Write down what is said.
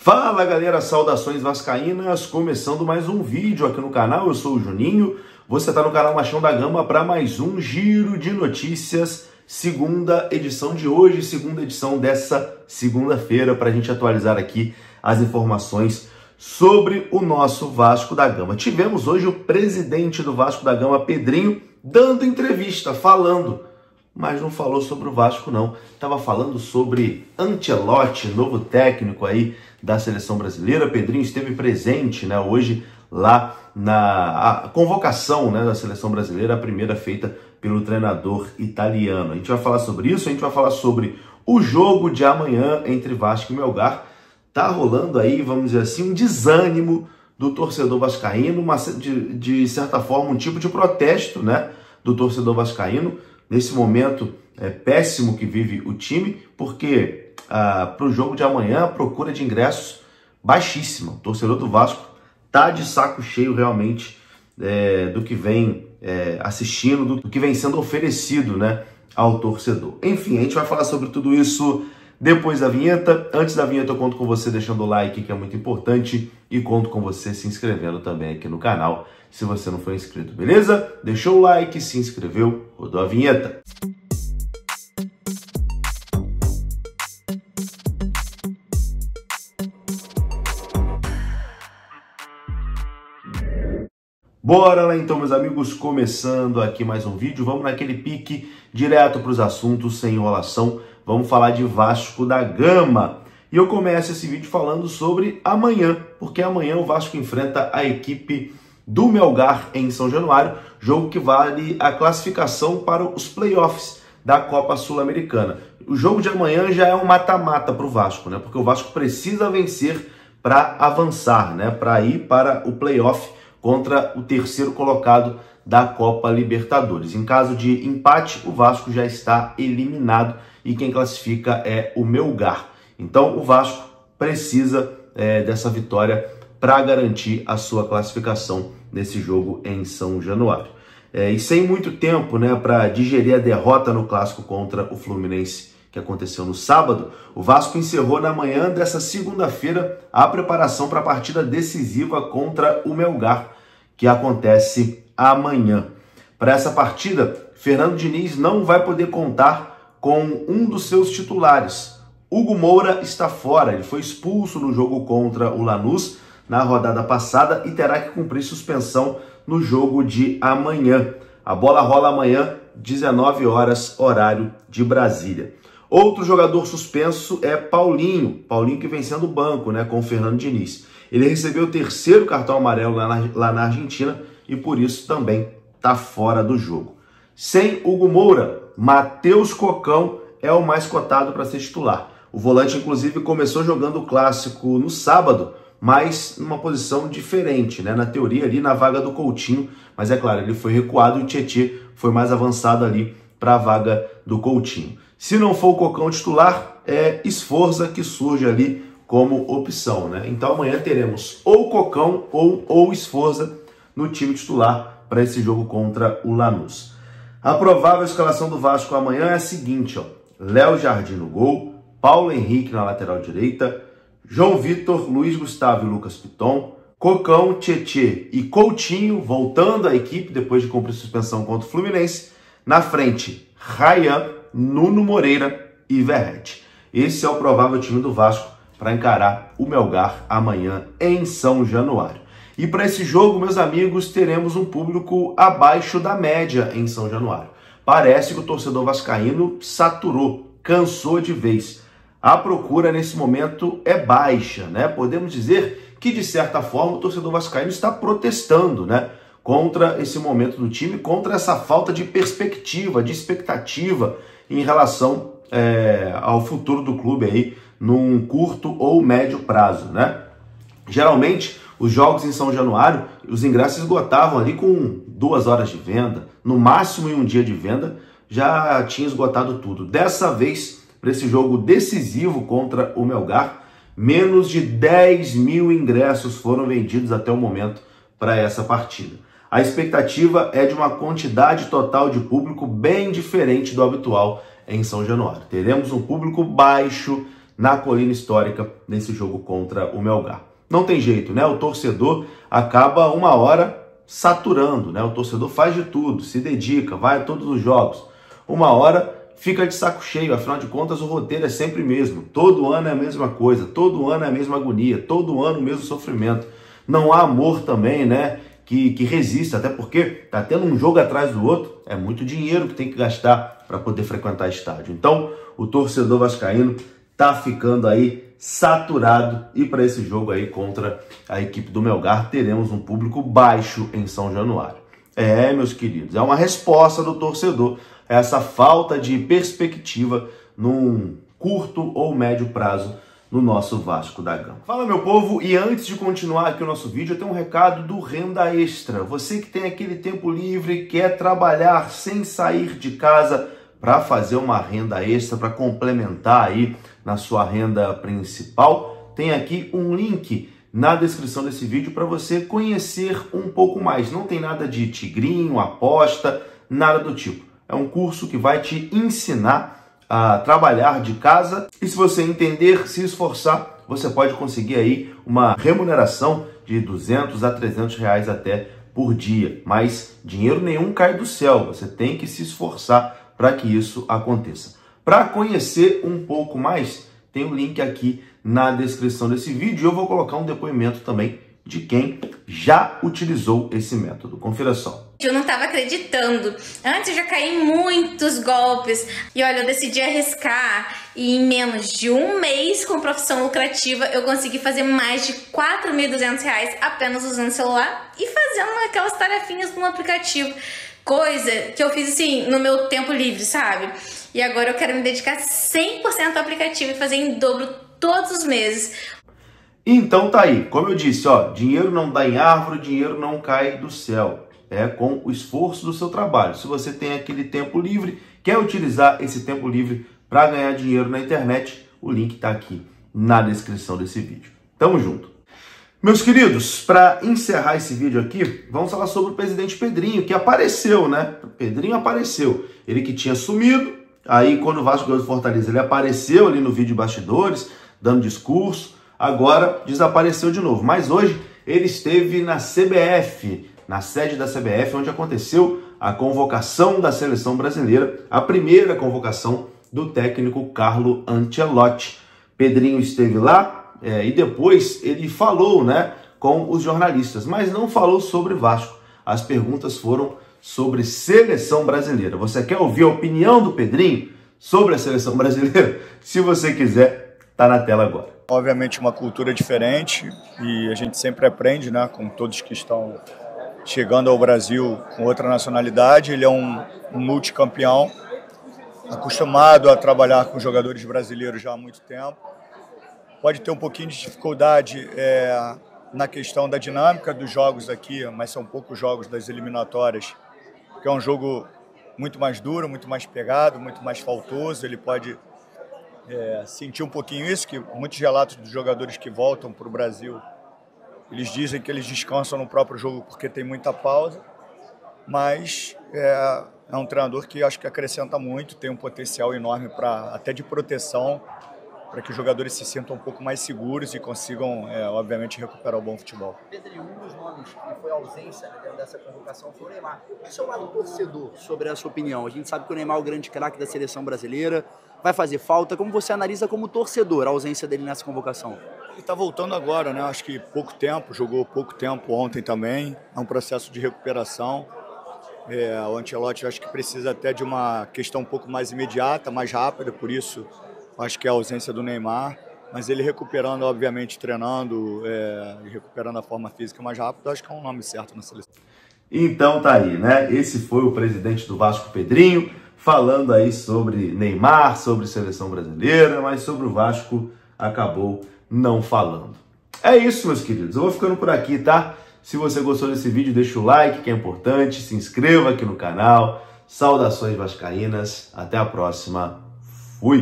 Fala galera, saudações vascaínas, começando mais um vídeo aqui no canal, eu sou o Juninho, você está no canal Machão da Gama para mais um Giro de Notícias, segunda edição de hoje, segunda edição dessa segunda-feira, para a gente atualizar aqui as informações sobre o nosso Vasco da Gama. Tivemos hoje o presidente do Vasco da Gama, Pedrinho, dando entrevista, falando, mas não falou sobre o Vasco não, estava falando sobre Ancelotti, novo técnico aí da seleção brasileira. Pedrinho esteve presente, né, hoje lá na convocação, né, da seleção brasileira, a primeira feita pelo treinador italiano. A gente vai falar sobre isso, a gente vai falar sobre o jogo de amanhã entre Vasco e Melgar. Tá rolando aí, vamos dizer assim, um desânimo do torcedor vascaíno, de certa forma um tipo de protesto, né, do torcedor vascaíno, nesse momento péssimo que vive o time, porque para o jogo de amanhã a procura de ingressos baixíssima. O torcedor do Vasco tá de saco cheio realmente do que vem assistindo, do que vem sendo oferecido, né, ao torcedor. Enfim, a gente vai falar sobre tudo isso depois da vinheta. Antes da vinheta eu conto com você deixando o like, que é muito importante, e conto com você se inscrevendo também aqui no canal, se você não for inscrito, beleza? Deixou o like, se inscreveu, rodou a vinheta. Bora lá então, meus amigos, começando aqui mais um vídeo. Vamos naquele pique direto para os assuntos, sem enrolação. Vamos falar de Vasco da Gama. E eu começo esse vídeo falando sobre amanhã, porque amanhã o Vasco enfrenta a equipe do Melgar em São Januário, jogo que vale a classificação para os playoffs da Copa Sul-Americana. O jogo de amanhã já é um mata-mata para o Vasco, né? Porque o Vasco precisa vencer para avançar, né? Para ir para o playoff contra o terceiro colocado da Copa Libertadores. Em caso de empate, o Vasco já está eliminado e quem classifica é o Melgar. Então o Vasco precisa dessa vitória para garantir a sua classificação nesse jogo em São Januário. E sem muito tempo, né, para digerir a derrota no clássico contra o Fluminense que aconteceu no sábado, o Vasco encerrou na manhã dessa segunda-feira a preparação para a partida decisiva contra o Melgar, que acontece amanhã. Para essa partida, Fernando Diniz não vai poder contar com um dos seus titulares. Hugo Moura está fora, ele foi expulso no jogo contra o Lanús na rodada passada e terá que cumprir suspensão no jogo de amanhã. A bola rola amanhã, 19 horas, horário de Brasília. Outro jogador suspenso é Paulinho que vem sendo banco, né, com o Fernando Diniz. Ele recebeu o terceiro cartão amarelo lá na Argentina e por isso também está fora do jogo. Sem Hugo Moura, Matheus Cocão é o mais cotado para ser titular. O volante, inclusive, começou jogando o clássico no sábado, mas numa posição diferente, né? Na teoria ali na vaga do Coutinho, mas é claro, ele foi recuado e o Tietê foi mais avançado ali para a vaga do Coutinho. Se não for o Cocão titular, é Sforza que surge ali como opção, né? Então amanhã teremos ou Cocão ou Sforza no time titular para esse jogo contra o Lanús. A provável escalação do Vasco amanhã é a seguinte, ó: Léo Jardim no gol, Paulo Henrique na lateral direita, João Vitor, Luiz Gustavo e Lucas Piton, Cocão, Tietê e Coutinho voltando à equipe depois de cumprir suspensão contra o Fluminense. Na frente, Ryan, Nuno Moreira e Verratti. Esse é o provável time do Vasco para encarar o Melgar amanhã em São Januário. E para esse jogo, meus amigos, teremos um público abaixo da média em São Januário. Parece que o torcedor vascaíno saturou, cansou de vez. A procura nesse momento é baixa, né? Podemos dizer que, de certa forma, o torcedor vascaíno está protestando, né, contra esse momento do time, contra essa falta de perspectiva, de expectativa em relação ao futuro do clube aí, num curto ou médio prazo, né? Geralmente, os jogos em São Januário, os ingressos esgotavam ali com 2 horas de venda, no máximo em um dia de venda, já tinha esgotado tudo. Dessa vez, para esse jogo decisivo contra o Melgar, menos de 10 mil ingressos foram vendidos até o momento para essa partida. A expectativa é de uma quantidade total de público bem diferente do habitual em São Januário. Teremos um público baixo, na Colina Histórica nesse jogo contra o Melgar. Não tem jeito, né? O torcedor acaba uma hora saturando, né? O torcedor faz de tudo, se dedica, vai a todos os jogos. Uma hora fica de saco cheio, afinal de contas o roteiro é sempre o mesmo. Todo ano é a mesma coisa, todo ano é a mesma agonia, todo ano o mesmo sofrimento. Não há amor também, né? Que resista, até porque tá tendo um jogo atrás do outro, é muito dinheiro que tem que gastar para poder frequentar estádio. Então, o torcedor vascaíno tá ficando aí saturado e para esse jogo aí contra a equipe do Melgar teremos um público baixo em São Januário. Meus queridos, é uma resposta do torcedor a essa falta de perspectiva num curto ou médio prazo no nosso Vasco da Gama. Fala, meu povo, e antes de continuar aqui o nosso vídeo, eu tenho um recado do Renda Extra. Você que tem aquele tempo livre, quer trabalhar sem sair de casa para fazer uma renda extra, para complementar aí na sua renda principal, tem aqui um link na descrição desse vídeo para você conhecer um pouco mais. Não tem nada de tigrinho, aposta, nada do tipo. É um curso que vai te ensinar a trabalhar de casa e se você entender, se esforçar, você pode conseguir aí uma remuneração de 200 a 300 reais até por dia. Mas dinheiro nenhum cai do céu, você tem que se esforçar para que isso aconteça. Para conhecer um pouco mais, tem um link aqui na descrição desse vídeo e eu vou colocar um depoimento também de quem já utilizou esse método. Confira só. Eu não estava acreditando. Antes eu já caí em muitos golpes. E olha, eu decidi arriscar. E em menos de um mês com profissão lucrativa, eu consegui fazer mais de R$4.200 apenas usando o celular e fazendo aquelas tarefinhas no aplicativo. Coisa que eu fiz assim no meu tempo livre, sabe? E agora eu quero me dedicar 100% ao aplicativo e fazer em dobro todos os meses. Então tá aí, como eu disse, ó, dinheiro não dá em árvore, dinheiro não cai do céu. É com o esforço do seu trabalho. Se você tem aquele tempo livre, quer utilizar esse tempo livre para ganhar dinheiro na internet, o link tá aqui na descrição desse vídeo. Tamo junto. Meus queridos, para encerrar esse vídeo aqui, vamos falar sobre o presidente Pedrinho, que apareceu, né? O Pedrinho apareceu. Ele que tinha sumido, aí quando o Vasco ganhou do Fortaleza, ele apareceu ali no vídeo de bastidores, dando discurso, agora desapareceu de novo. Mas hoje ele esteve na CBF, na sede da CBF, onde aconteceu a convocação da seleção brasileira, a primeira convocação do técnico Carlo Ancelotti. Pedrinho esteve lá e depois ele falou, né, com os jornalistas, mas não falou sobre Vasco. As perguntas foram sobre seleção brasileira. Você quer ouvir a opinião do Pedrinho sobre a seleção brasileira? Se você quiser, tá na tela agora. Obviamente uma cultura diferente e a gente sempre aprende, né, com todos que estão chegando ao Brasil com outra nacionalidade. Ele é um multicampeão, acostumado a trabalhar com jogadores brasileiros já há muito tempo. Pode ter um pouquinho de dificuldade na questão da dinâmica dos jogos aqui, mas são poucos jogos das eliminatórias, porque é um jogo muito mais duro, muito mais pegado, muito mais faltoso. Ele pode sentir um pouquinho isso, que muitos relatos dos jogadores que voltam para o Brasil, eles dizem que eles descansam no próprio jogo porque tem muita pausa, mas é um treinador que acho que acrescenta muito, tem um potencial enorme até de proteção, para que os jogadores se sintam um pouco mais seguros e consigam, obviamente, recuperar o bom futebol. Pedrinho, um dos nomes que foi ausência dentro dessa convocação foi o Neymar. O seu lado torcedor sobre essa opinião? A gente sabe que o Neymar é o grande craque da seleção brasileira, vai fazer falta. Como você analisa como torcedor a ausência dele nessa convocação? Ele está voltando agora, né? Acho que pouco tempo, jogou pouco tempo ontem também. É um processo de recuperação. O Ancelotti acho que precisa até de uma questão um pouco mais imediata, mais rápida, por isso acho que é a ausência do Neymar. Mas ele recuperando, obviamente, treinando e recuperando a forma física mais rápido, acho que é um nome certo na seleção. Então tá aí, né? Esse foi o presidente do Vasco, Pedrinho, falando aí sobre Neymar, sobre seleção brasileira, mas sobre o Vasco acabou não falando. É isso, meus queridos. Eu vou ficando por aqui, tá? Se você gostou desse vídeo, deixa o like, que é importante. Se inscreva aqui no canal. Saudações vascaínas. Até a próxima. Fui!